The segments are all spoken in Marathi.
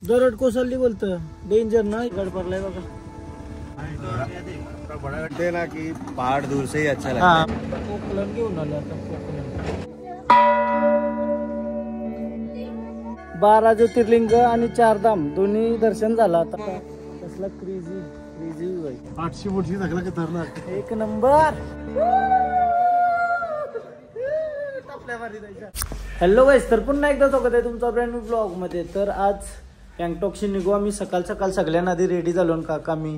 दरड कोसळली बोलतं, डेंजर ना गड पडलाय बघा। बड़ा गड्ढे ना कि पहाड़ दूर से ही अच्छा लगता है। कोकलन घेऊन आलो आता कोकलन। 12 ज्योतिर्लिंग आणि 4 धाम दोन्ही दर्शन झालं आता। कसला क्रेझी 800 फूटची सगळं की धरणार एक नंबर। हॅलो गाईस, तर पुन्हा एकदा स्वागत आहे तुमचा ब्रँड न्यू ब्लॉग मध्ये। तर आज गँगटॉकशी निघू आम्ही सकाळ सगळ्यांना आधी रेडी झालो ना काका मी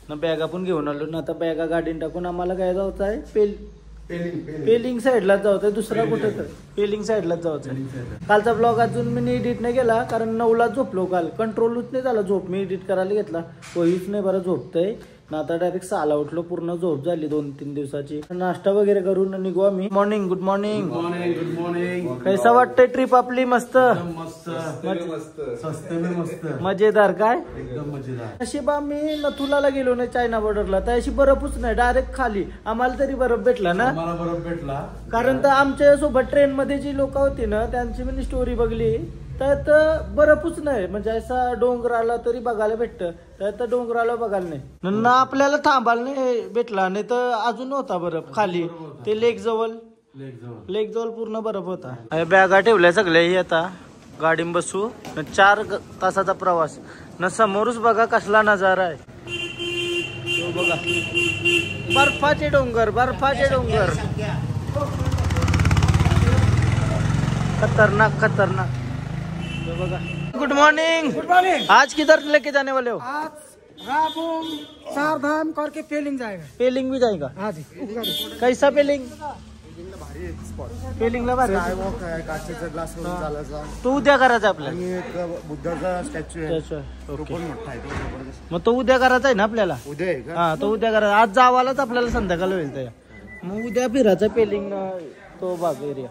ना बॅगा पण घेऊन आलो ना। आता बॅगा गाडीन टाकून आम्हाला काय जायचं आहे पेलिंग साईडलाच जायचं, दुसरा कुठे तर पेलिंग साईडलाच जायचं। कालचा ब्लॉग अजून मी एडिट नाही केला कारण 9ला झोपलो काल, कंट्रोलच नाही झाला झोप। मी एडिट करायला घेतला होईच नाही बरं झोपतंय ना। आता डायरेक्ट 6ला उठलो, पूर्ण झोप झाली 2-3 दिवसाची। नाश्ता वगैरे करून निघू आम्ही। Morning, good morning. Good morning. कैसा वाटतंय ट्रिप आपली? मस्त मस्त मजेदार काय एकदम मजेदार। नशीब आम्ही नथुलाला गेलो नाही चायना बॉर्डरला, तर अशी बर्फच नाही, डायरेक्ट खाली। आम्हाला तरी बर्फ भेटला ना, आम्हाला बर्फ भेटला कारण तर आमच्या सोबत ट्रेन मध्ये जी लोक होती ना त्यांची मी स्टोरी बघली त्यात बर्फच नाही, म्हणजे असा डोंगराला तरी बघायला भेटतं, त्यात डोंगराला बघायला नाही ना। आपल्याला थांबायला नाही भेटला, नाही तर अजून होता बर्फ खाली ते लेक जवळ पूर्ण बर्फ होता। बॅगा ठेवल्या सगळ्या ही आता गाडीत बसू। 4 तासाचा प्रवास ना, समोरच बघा कसला नजारा आहे बघा, बर्फाचे डोंगर खतरनाक बघा। Good morning. आज किधर लेके जाने वाले हो? आज राबोम 4 धाम करके पेलिंग जाएगा। पेलिंग भी जाएगा? हाँ जी। कैसा पेलिंग? पेलिंगला भारी स्काय वॉक आहे, काचेचा ग्लास वरून चालायचा। तो उद्या करायचा आपल्याला। आणि एक बुद्धाचा स्टॅच्यू आहे, तो ओके, पण मोठा आहे, तो जबरदस्त। मग तो उद्या करायचा आहे ना आपल्याला? उद्या आहे का? हा, तो उद्या करायचा। आज जावालाच आपल्याला संध्याकाळ होईल त्या, मग उद्या फिरायचा पेलिंग तो भाग एरिया।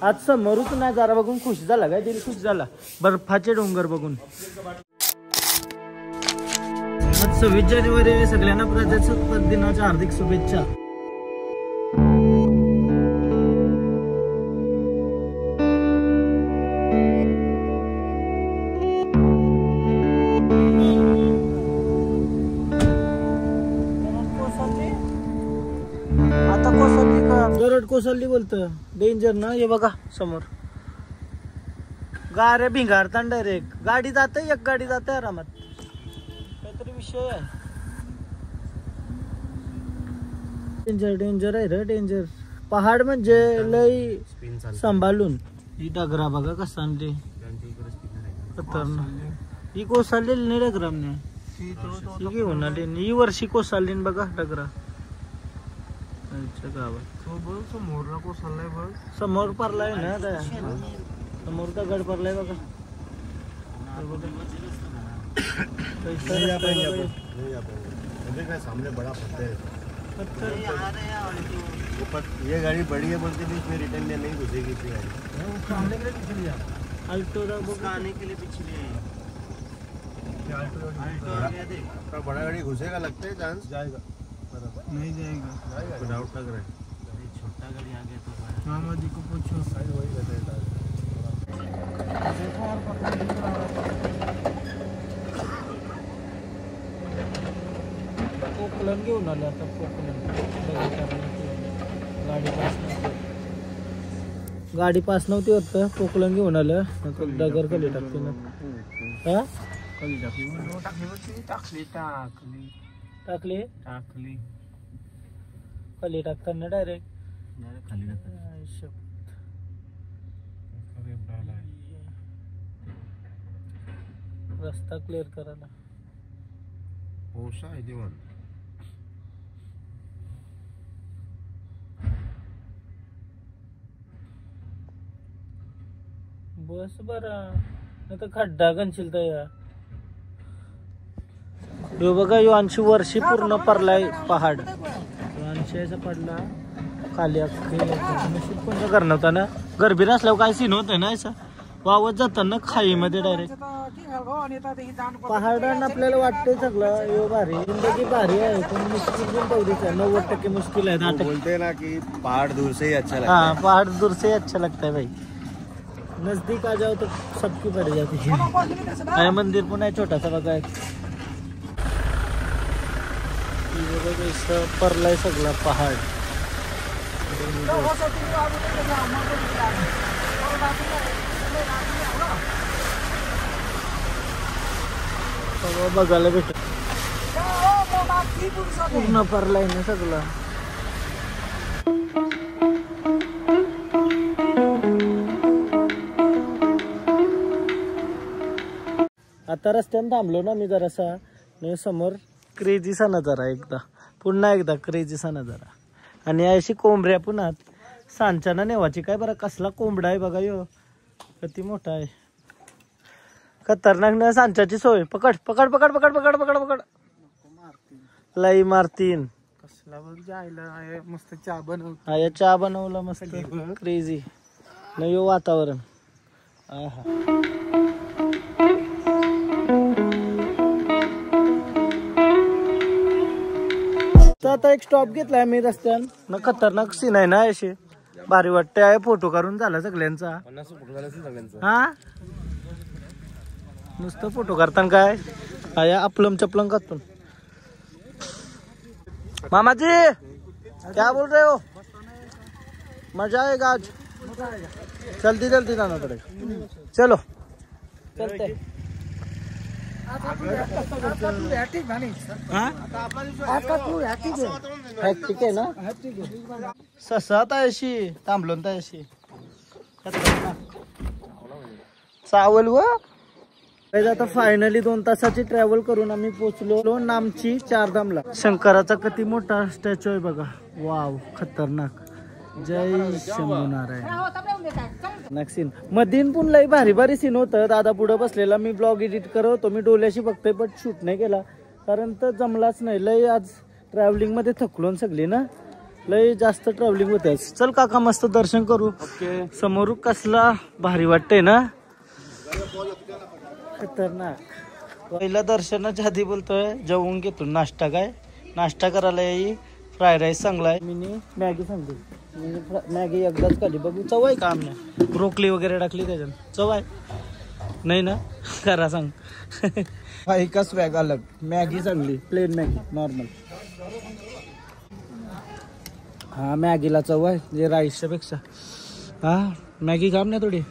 आज समोरच नजारा बघून खुश झाला काय, दिल खुश झाला बर्फाचे डोंगर बघून। आज 26 जानेवारी आहे, सगळ्यांना प्रजासत्ताक दिनाच्या हार्दिक शुभेच्छा। आता कोसळली का? दरड कोसळली बोलतं, डेंजर ना। हे बघा समोर गारे भिंगारतात डायरेक्ट, गाडी जाते, एक गाडी जाते आरामात, काहीतरी विषय आहे। डेंजर आहे रे, डेंजर पहाड म्हणजे लय सांभाळून। ही डगरा बघा कसा आणली, खतरनाक। ही कोसळलेली नाही डगरामने, ही घेऊन आली ही वर्षी कोसळली बघा डगरा गावात। समोर पडलाय ना, समोर दगड पडलाय बघा। सामने बड़ा पत्थर है, ये गाड़ी बड़ी है बोलते भी इसमें रिटर्न में नहीं घुसेगी इतनी गाड़ी। अल्टो आने के लिए पिछले बड़ा गाड़ी घुसेगा, लगता है चांस जाएगा, नहीं जाएगा, डाउट लग रहा है। छोटा गाड़ी आ गया तो मामा जी को पूछो, वही बताया। कोकलन घेऊन आलो आता कोकलन। गाडी पास नव्हती वाटतं, कोकलन घेऊन आलं डगर खाली टाकते ना। हा टाकली खाली टाकताना डायरेक्ट खाली रस्ता क्लिअर करायला पोसा आहे देवान। बस बरा, नाही तर खड्डा घनशील तर या। यो बघा, यो 80 वर्षी पूर्ण पडलाय पहाड, 80 पडला खाली। नशीब कोणतं करणं होता ना, गरबी नसल्यावर काय सीन होत ना, असं वावत जाताना खाईमध्ये डायरेक्ट पहाडान आपल्याला वाटतंय सगळं यो भारी, जिंदगी भारी आहे, पण मुश्किल पण तेवढीच आहे, 90% मुश्किल आहे। बोलते ना कि पहाड़ दूर से ही अच्छा लगता है। हाँ, पहाड़ दूर से अच्छा लगता है भाई। नजदीक आ जाओ तो सबकी पड़ जाती है। है मंदिर पुन्हा छोटा सा बघा परलाय सगळा पहाड। बघायला भेट पूर्ण परलाय ना सगळं। आता रस्त्याने थांबलो ना मी जरासा, समोर क्रेझीचा नजारा एकदा पुन्हा एकदा क्रेझीचा नजारा। आणि अशी कोंबड्या पुन्हा सांच्याना नेवाची काय बरं कसला कोंबडा आहे बघा यो, किती मोठा आहे, खतरनाक ना सांच्याची सोय। पकड पकड पकड पकड पकड पकड पकड लाई मारतीन कसला बघ जायला मस्त चहा बनव। हा चहा बनवला मस्त क्रेझी न यो वातावरण। आहा आता एक स्टॉप घेतलाय मी रस्त्यान ना, खतरनाक सीन आहे ना, असे भारी वाटते आहे। फोटो काढून झाला सगळ्यांचा। हा नुसतं फोटो करताना काय आया अपलम चपलम करतो। मामा जी क्या बोल रहे हो, मजा आएगा आज, जल्दी जल्दी जाना पड़ेगा, चलो चलते। हॅक्टिक आहे ना, ससा अशी थांबलो अशी चावल व आता फायनली 2 तासाची ट्रॅव्हल करून आम्ही पोहोचलो नामची चारधामला। शंकराचा किती मोठा स्टॅच्यू आहे बघा, वाव खतरनाक। जय शंभू नारायण। सीन मधीन पण लई भारी भारी सीन होतं। दादा पुढे बसलेला, मी ब्लॉग एडिट करत होतो, मी डोल्याशी बघतोय बट शूट नाही केला कारण तर जमलाच नाही। लई आज ट्रॅव्हलिंग मध्ये थकलो सगळी ना, लई जास्त ट्रॅव्हलिंग होते। चल काका मस्त दर्शन करू। समोर कसला भारी वाटतंय ना, खतरनाक। पहिला दर्शनाच्या आधी बोलतोय जेवून घेतो, नाश्ता काय नाश्ता करायला येई। फ्राय राईस चांगला आहे, मी मॅगी सांगतो, मॅगी एकदाच खाली बघू चव आहे का, आम्ही ब्रोकली वगैरे टाकली त्याच्यात, चव आहे नाही ना, खरा सांग। का स्वॅग अलग, मॅगी चांगली प्लेन मॅगी नॉर्मल। हा मॅगीला चव आहे जे राईसच्या पेक्षा। हा मॅगी काम ना थोडी।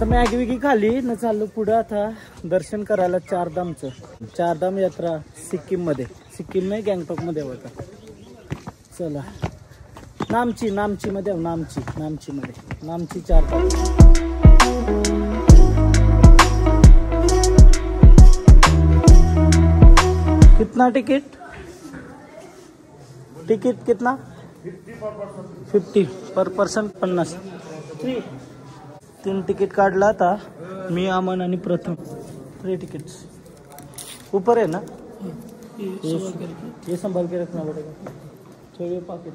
मॅगी विगी खाली न चाललो पुढे आता दर्शन करायला चारधामचं। चारधाम यात्रा सिक्कीम मध्ये, सिक्कीम नाही गँगटॉक मध्ये होता। चला नामची मध्ये नामची मध्ये नामची चारधाम। कितना टिकट कितना 50 पर पर्सन 50 फ्री। 3 तिकीट काढला था मी, अमन आणि प्रथम। 3 टिकट्स ऊपर है ना, ये संभाल के रखना पड़ेगा। छोड़िए पाकिट।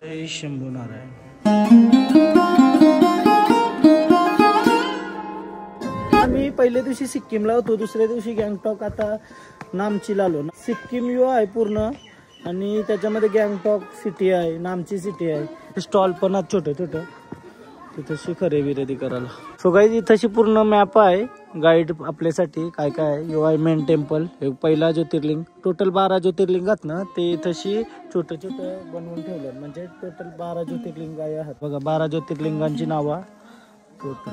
जय शंभू नारायण। मी पहिल्या दिवशी सिक्कीमला होतो, दुसऱ्या दिवशी गँगटॉक, आता नामचीला आलो। सिक्कीम यो आहे पूर्ण आणि त्याच्यामध्ये गँगटॉक सिटी आहे, नामची सिटी आहे। स्टॉल पण आहेत छोटे छोटे, तिथशी खरेदी करायला। सो गाईज इथशी पूर्ण मॅप आहे गाईड आपल्यासाठी काय काय आहे। यो आहे मेन टेम्पल, पहिला ज्योतिर्लिंग। टोटल 12 ज्योतिर्लिंगात ना, ते इथशी छोटे छोटे बनवून ठेवलं, म्हणजे टोटल 12 ज्योतिर्लिंग आहेत बघा। 12 ज्योतिर्लिंगांची नावा टोटल।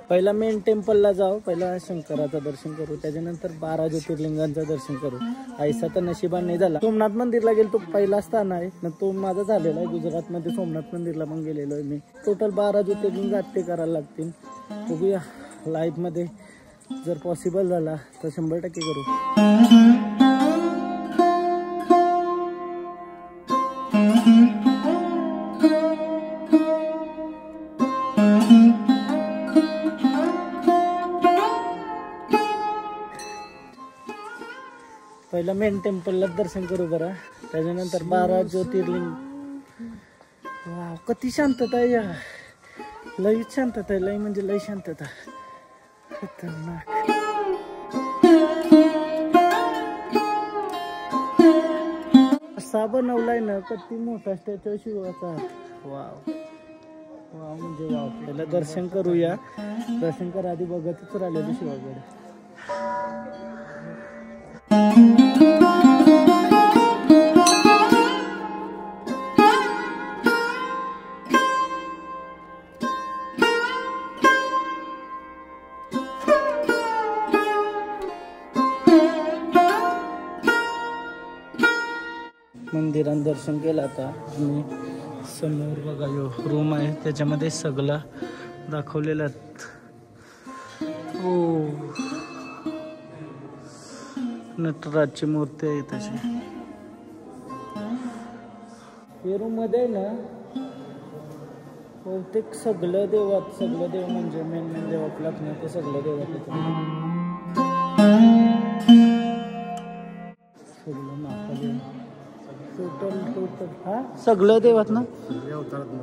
पहिला मेन टेम्पलला जाऊ, पहिला शंकराचं दर्शन करू, त्याच्यानंतर 12 ज्योतिर्लिंगांचं दर्शन करू। ऐसा तर नशिबान नाही झाला। सोमनाथ मंदिरला गेलो, तो पहिला स्थान आहे ना, तो माझा झालेला आहे। गुजरात मध्ये सोमनाथ मंदिरला पण गेलेलो आहे मी। टोटल 12 ज्योतिर्लिंग ते करायला लागतील। बघूया लाईफ मध्ये जर पॉसिबल झाला तर 100% करू। पहिला मेन टेम्पलला दर्शन करू बरं, त्याच्यानंतर 12 ज्योतिर्लिंग। वाव किती शांतता आहे या, लई शांतता आहे, लई म्हणजे लई शांतता. खतरनाक. असा बनवलाय ना किती मोठा स्टॅच्यू शिवाचा. वाव वाव म्हणजे वाव. त्याला दर्शन करूया. दर्शन करा आधी बघतच राहिलेलं शिवाकडे. मंदिरात दर्शन केलं आता आणि समोर बघा यो रूम आहे, त्याच्यामध्ये सगळं दाखवलेलं. हो नटराजची मूर्ती आहे त्याची. हे रूम मध्ये ना बहुतेक सगळं देवात, सगळं देव म्हणजे मेन मेन देव आपल्यात ना ते सगळं देवात सगळं नाकादेव टोटल हा सगळं देवात ना.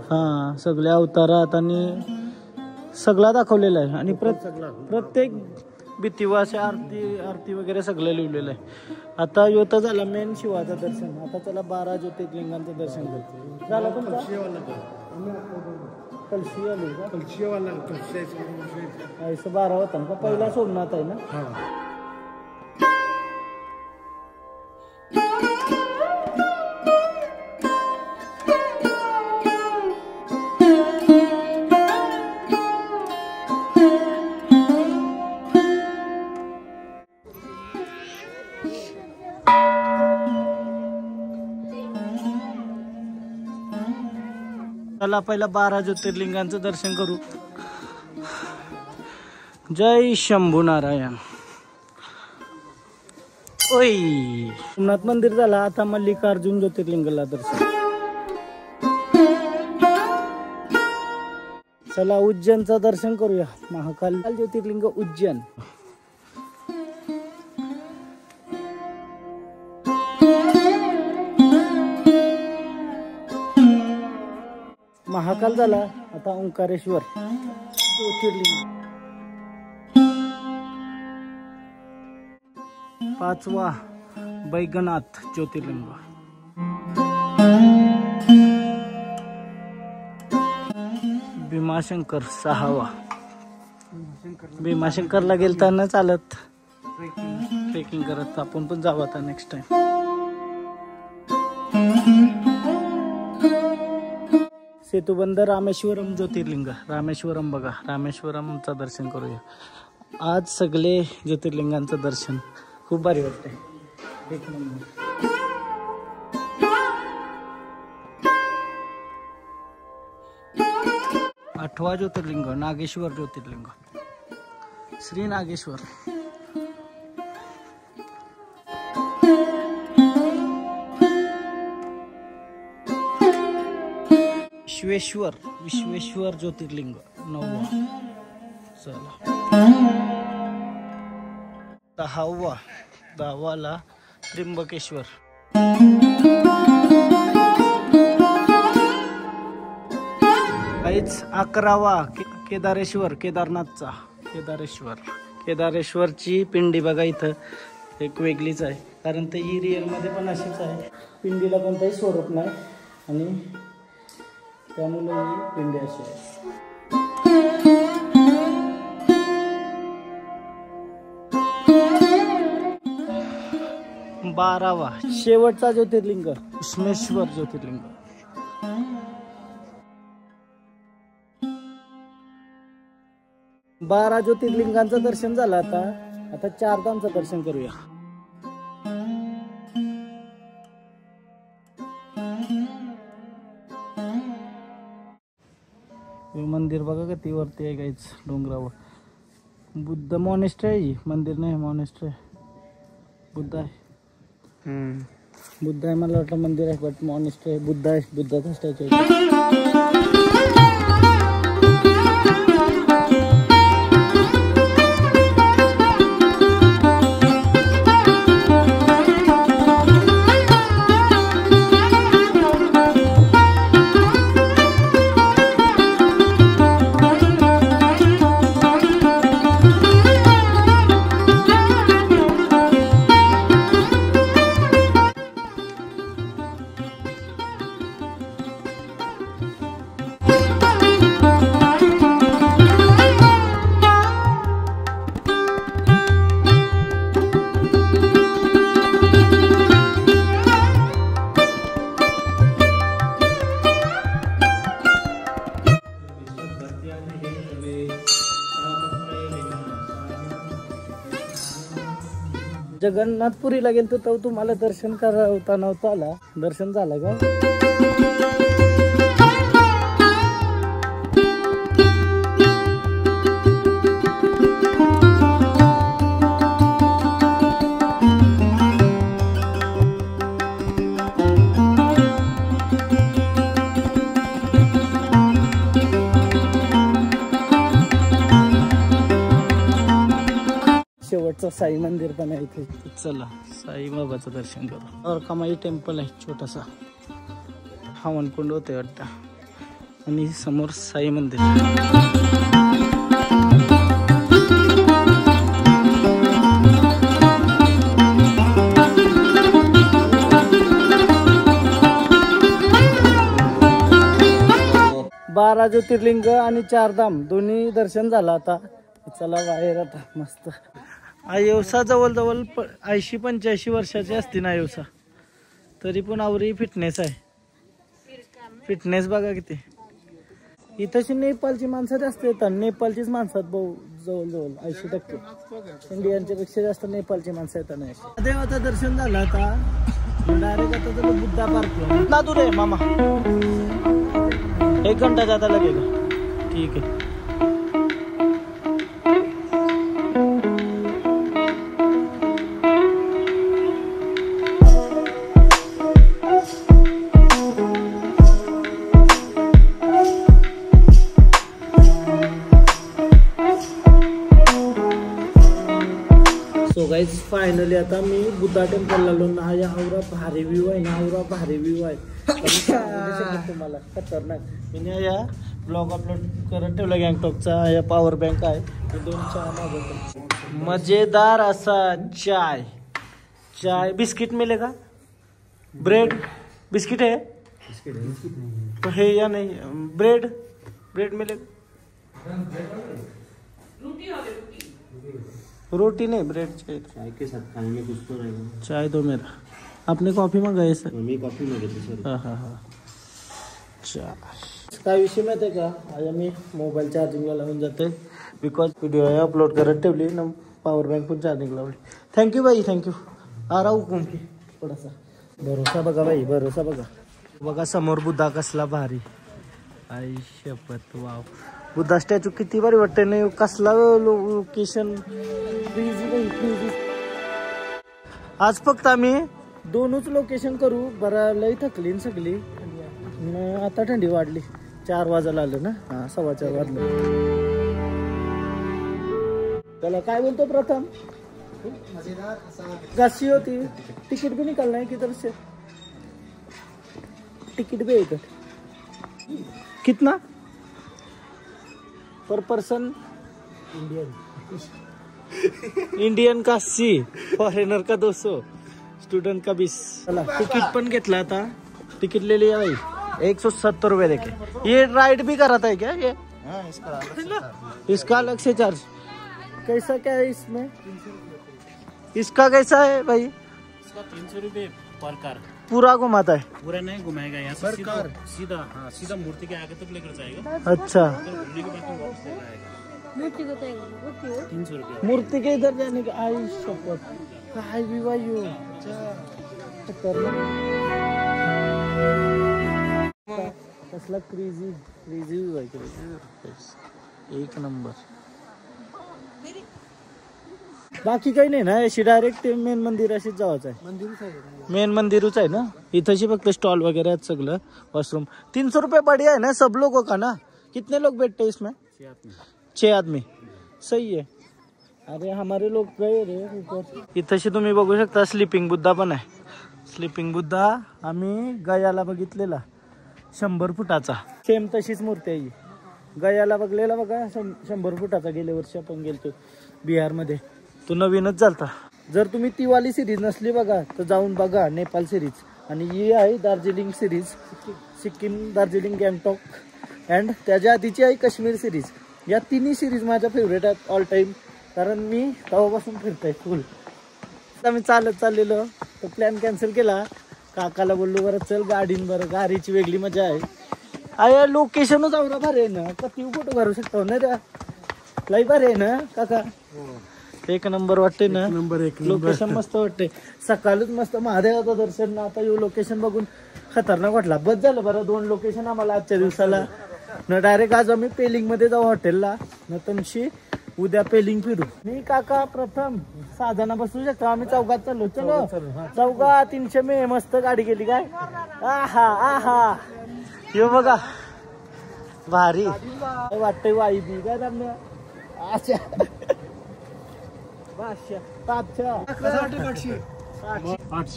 हा सगळ्या अवतारात आणि सगळा दाखवलेला आहे. आणि प्रत्येक भीतीवर असे आरती वगैरे सगळं लिहिलेलं आहे. आता योता झाला मेन शिवाचं दर्शन. आता चला 12 ज्योतिर्लिंगांचं दर्शन करतो. झाला तुमचा कलशी आली का? कलशी 12 होता ना का? पहिला सोमनाथ आहे ना. चला पहिला 12 ज्योतिर्लिंगांचं दर्शन करू. जय शंभू नारायण. ओय सोमनाथ मंदिर झाला. आता मल्लिकार्जुन ज्योतिर्लिंगाला दर्शन. चला उज्जैनचं दर्शन करूया. महाकाल ज्योतिर्लिंग उज्जैन. महाकाल झाला. आता ओंकारेश्वर ज्योतिर्लिंग. 5वा बैजनाथ ज्योतिर्लिंग. भीमाशंकर 6वा. भीमाशंकरला गेलताना चालत ट्रेकिंग करत आपण पण जाऊ आता नेक्स्ट टाइम. सेतुबंध रामेश्वरम ज्योतिर्लिंग. रामेश्वरम बघा. रामेश्वरमचं दर्शन करूया. आज सगळे ज्योतिर्लिंगांचं दर्शन खूप भारी वाटतंय. एक नंबर. आठवा ज्योतिर्लिंग नागेश्वर ज्योतिर्लिंग. श्री नागेश्वर. विश्वेश्वर ज्योतिर्लिंग 9वा. चला 10वा त्र्यंबकेश्वर. काहीच 11वा केदारेश्वर. केदारनाथचा केदारेश्वरची पिंडी बघा. इथं एक वेगळीच आहे कारण ते ही रिअल मध्ये पण अशीच आहे. पिंडीला कोणताही स्वरूप नाही आणि त्यामुळे ही पिंडी अशी आहे. 12वा शेवटचा ज्योतिर्लिंग उष्मेश्वर ज्योतिर्लिंग. बारा ज्योतिर्लिंगांचं दर्शन झालं. आता 4 धामचं दर्शन करूया. हे मंदिर बघा किती वरती आहे काहीच डोंगरावर. बुद्ध मॉनेस्ट्री आहे. मंदिर नाही मॉनेस्ट्री. बुद्ध आहे. बुद्ध आहे मला वाटलं मंदिर आहे बट मॉनेस्ट्री आहे. बुद्ध आहे. बुद्धाचा स्टॅच्यू आहे. जगन्नाथपुरीला गेलतो तर तुम्हाला दर्शन करता नव्हता आला. दर्शन झालं का? शेवटचं साई मंदिर पण आहे इथे. चला साई बाबाचं दर्शन करू. और कमाई टेम्पल आहे छोटासा, हवनकुंड होते वाटतं. आणि समोर साई मंदिर. बारा ज्योतिर्लिंग आणि 4 धाम दोन्ही दर्शन झालं. आता चला बाहेर. आता मस्त आयुसा जवळ 80-85 वर्षाची असते ना आयुसा, तरी पण आवरी फिटनेस आहे. फिटनेस बघा किती. इथंशी नेपाळची माणसं जास्त येतात. नेपाळचीच माणसात भाऊ जवळ 80%. इंडियनच्या पेक्षा जास्त नेपाळची माणसं येतात. नाही देवाचं दर्शन झालं. आता डायरेक्ट आता तर बुद्धा पार्क ना दूर आहे मामा. 1 घंटा जाता लगेगा. ठीक आहे. सो गाईज फायनली आता मी बुद्धा टेम्पल आलो ना. हा आवरा भारी व्ह्यू आहे ना. आवरा भारी व्ह्यू आहे तुम्हाला खतरनाक. मी या ब्लॉग अपलोड करत ठेवला गँगटॉकचा. या पॉवर बँक आहे. 2 चहा मागवतो. मजेदार असा चाय बिस्किट मिलेगा. ब्रेड बिस्किट है तो है या नहीं. ब्रेड मिलेगा. रोटी नहीं ब्रेड चाहिए. चाय के साथ खाने में कुछ तो रहेगा. चाय दो मेरा. आपने कॉफी मंगाई सर. मी कॉफी मागितली सर. हाँ. काय विषय माहिती आहे का. आज आम्ही मोबाईल चार्जिंगला लावून जाते. बिकॉज व्हिडिओ अपलोड करत ठेवली ना. पॉवर बँक पण चार्जिंग लावली. थँक्यू बाई थँक्यू. आ राहू कोण की थोडासा भरोसा बघा बाई. भरोसा बघा समोर बुद्धा कसला भारी. आई शपथ वाव. बुद्धा स्टॅच्यू किती भारी वाटते नाही. कसला लोकेशन. आज फक्त आम्ही 2च लोकेशन करू. बरं लई थकली सगळी. आता थंडी वाढली. 4 वाजायला आलं ना. हा 4:15 वाजलं. त्याला काय बोलतो प्रथम. कशी होती. तिकीट भी निकालना है किधर से. टिकट भी इधर. कितना पर पर्सन. इंडियन का 80, फॉरेनर का 200, स्टूडेंट का 20. चला तिकीट पण घेतला. आता तिकीट ले लिया भाई. 170 रुपए देके. ये राइड भी कराता है क्या ये. इसका अलग से चार्ज. कैसा क्या है इसमें. इसका कैसा है भाई. इसका 300 रुपये पर कार. पूरा घुमाता है. पूरा नहीं घुमाएगा. यहाँ से सीधा हाँ सीधा मूर्ति के आगे तक लेकर जाएगा. अच्छा. घूमने के बाद वापस लेकर आएगा. मूर्ति को 300 रुपये. मूर्ति के इधर जाने का. आई शपथ काय भी वायू. कसला क्रेझी एक नंबर. बाकी काही नाही ना. अशी डायरेक्ट मेन मंदिर अशीच जावाच आहे. मेन मंदिरच आहे ना. इथंशी फक्त स्टॉल वगैरे आहेत सगळं. वॉशरूम 300 रुपये बढ़िया है ना. सब लोगों का ना. कितने लोग बैठते हैं इसमें. 6 आदमी. सही है. अरे हमारे लोग गए रे ऊपर. इथंशी तुम्ही बघू शकता स्लीपिंग बुद्धा पण आहे. स्लीपिंग बुद्धा आम्ही गयाला बघितलेला 100 फुटाचा. सेम तशीच मूर्ती आहे. गयाला बघलेला बघा 100 फुटाचा. गेल्या वर्षी आपण गेलतो बिहारमध्ये. तो नवीनच झालता. जर तुम्ही ती वाली सिरीज नसली बघा तर जाऊन बघा. नेपाळ सिरीज. आणि ही आहे दार्जिलिंग सिरीज. सिक्कीम दार्जिलिंग गँगटॉक. अँड त्याच्या आधीची आहे काश्मीर सिरीज. या तिन्ही सिरीज माझ्या फेवरेट आहेत ऑल टाइम. कारण मी तेव्हापासून फिरतोय फुल. आम्ही चाललेलो तर प्लॅन कॅन्सल केला. काकाला बोललो बरं चल गाडीन. बरं गाडीची वेगळी मजा आहे. अरे लोकेशनच आवरा भारी आहे ना. का ती फोटो करू शकतो ना. त्या लई भारी आहे ना काका. एक नंबर वाटते ना. एक लोकेशन मस्त वाटते. सकाळीच मस्त महादेवाचं दर्शन. आता यो लोकेशन बघून खतरनाक वाटला. बस झालं बरं 2 लोकेशन आम्हाला आजच्या दिवसाला. न डायरेक्ट आज आम्ही पेलिंग मध्ये जाऊ हॉटेलला. न तमशी उद्या पेलिंग फिरू. मी काका प्रथम 6 जण बसू शकतो. आम्ही चौकात चाललो. चलो चौका 300 मे मस्त गाडी गेली काय. आहा आहा यो बघा भारी वाटतंय. वाई बी काय रम्या. अच्छा 800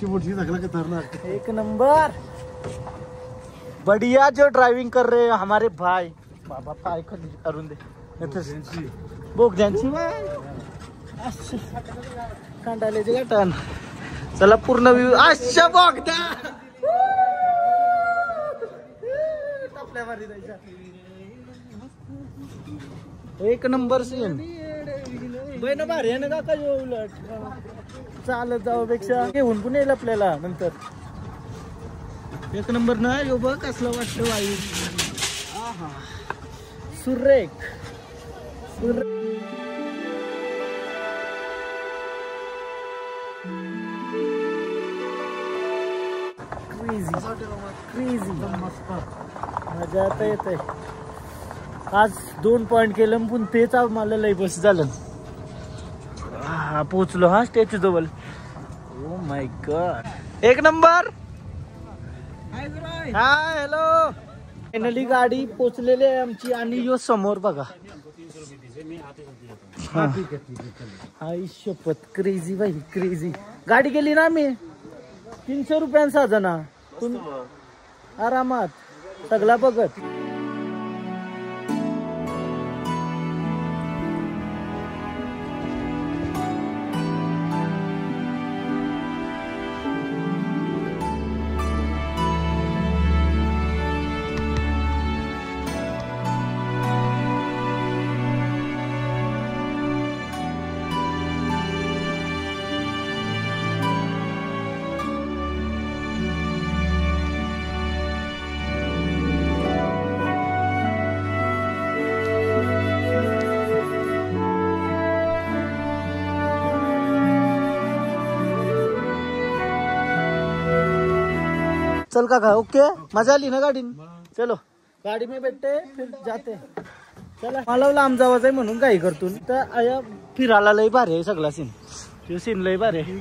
फुटची सगळं खतरनाक. एक नंबर. बढ़िया जो ड्राइविंग कर रहे हैं हमारे भाई. बाबा पाय करून दे बोगद्यांची कांडाल्याचे गाठण. चला पूर्ण व्ह्यू. अशा बोगद्या टपल्या मारी जायच्या. एक नंबर सीन. बहिण भारी आहे ना काका. उलट चालत जावापेक्षा घेऊन पण येईल आपल्याला नंतर. एक नंबर ना यो बघ कसलं वाटतं वायू. आहा सुरेख क्रेझी मस्त मजा आता येते. आज 2 पॉइंट केलं पण तेच मला लई बस झालं. पोचलो हा स्टॅच्यू जवळ. ओ माय गॉड एक नंबर. Hi hello. फायनली गाडी पोचलेली आहे आमची. आणि यो समोर बघा. आई शपथ क्रेझी भाई क्रेझी. गाडी गेली ना आम्ही 300 रुपयांचा जना. तुम्ही आरामात सगळा बघत. चल काका ओके. मजा आली ना गाडी. चलो गाडी में बैठते फिर जाते. चला मला लांब जावाच आहे म्हणून काही करतो. तर आया फिरायला लय भारी आहे सगळा सीन. तो सीन लय भारी आहे.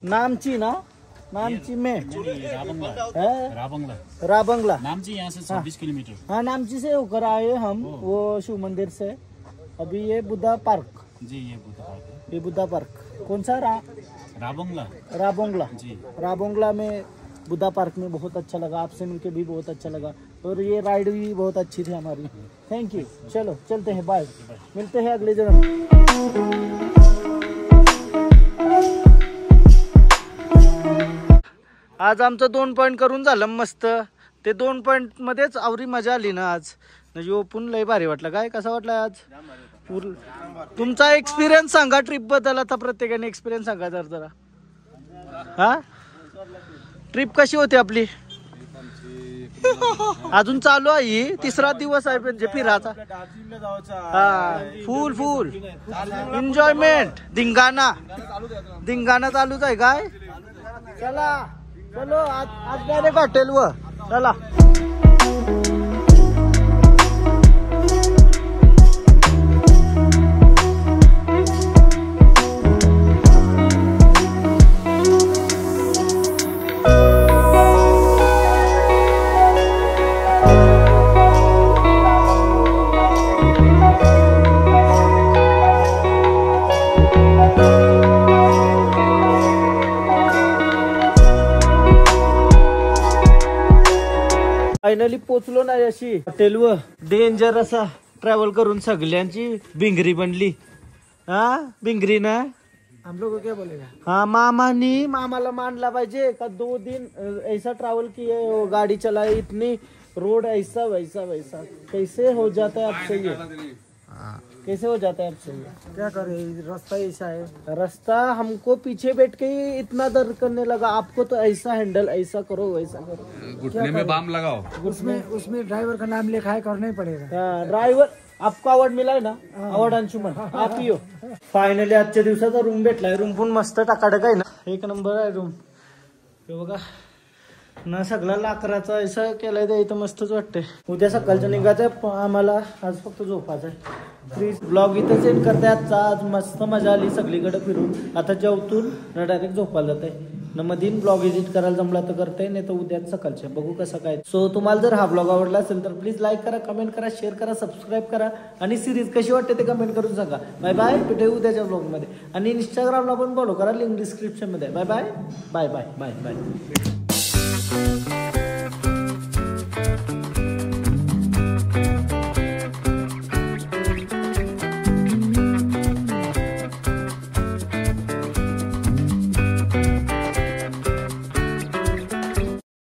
नामची ना नामची में राबंगला नामची यहाँ से 26 किलोमीटर. हाँ नामची से होकर आए हम. वो शिव मंदिर से. अभी ये बुद्धा पार्क. जी ये बुद्धा पार्क. ये बुद्धा पार्क कौन सा राबंगला. राबोंगला जी. राबोंगला में बुद्धा पार्क में बहुत अच्छा लगा. आपसे मिलके भी बहुत अच्छा लगा. और ये राइड भी बहुत अच्छी थी हमारी. Thank you. चलो चलते हैं. बाय. मिलते हैं अगले जन्म. आज आमचं 2 पॉइंट करून झालं मस्त. ते 2 पॉइंट मध्येच आवरी मजा आली ना आज. म्हणजे ओपून लय भारी वाटलं. काय कसा वाटला आज तुमचा एक्सपिरियन्स सांगा ट्रिप बद्दल. आता प्रत्येकाने एक्सपिरियन्स सांगा जरा. हा ट्रिप कशी होती आपली. अजून चालू आहे. 3रा दिवस आहे म्हणजे फिरायचा. हा फुल एन्जॉयमेंट. धिंगाणा चालूच आहे काय. चला चलो आज डायरेक्ट हॉटेल व चला. फायनली पोचलो नाही. अशी हॉटेलवर डेंजर असा ट्रॅव्हल करून सगळ्यांची भिंगरी बनली. हा भिंगरी ना हम लोग को क्या बोलेगा. हाँ मामाला मानला पाहिजे का 2 दिन ऐसा ट्रैवल किए. गाड़ी चलाई इतनी. रोड ऐसा वैसा कैसे हो जाता है आपसे ये. कैसे हो जाता है आपसे? क्या करे, रास्ता ऐसा है। रास्ता हमको पीछे बैठ के ही इतना दर्द करने लगा, आपको तो ऐसा हैंडल, ऐसा करो वैसा करो। घुटने में बाम लगाओ। उसमें ड्राइवर का नाम लिखा है, करना ही पड़ेगा। हाँ, ड्रायव्हर आपको अवॉर्ड मिळाय ना, अवॉर्ड अंशुमन आप ही हो. फायनली आजच्या दिवसाचा रूम भेटलाय. रूम पण मस्त टाकाटक आहे ना, एक नंबर आहे रूम. हे बघा ना, सगळा लाकडाचा असं केलाय ते, इथं मस्तच वाटतंय. उद्या सकाळचं निघायचं आम्हाला, आज फक्त झोपायचं आहे. प्लीज ब्लॉग इथंच एंड करते आजचा. आज मस्त मजा आली सगळीकडे फिरून. आता जेवतून डायरेक्ट झोपायला जात आहे न, मधीन ब्लॉग एडिट करायला जमला तर करते, नाही तर उद्याच सकाळचे बघू कसं काय. सो तुम्हाला जर हा ब्लॉग आवडला असेल तर प्लीज लाईक करा, कमेंट करा, शेअर करा, सबस्क्राईब करा आणि सिरीज कशी वाटते ते कमेंट करून सांगा. बाय बाय, भेटू उद्याच्या ब्लॉगमध्ये. आणि इंस्टाग्रामला पण फॉलो करा, लिंक डिस्क्रिप्शनमध्ये. Bye bye bye bye bye bye.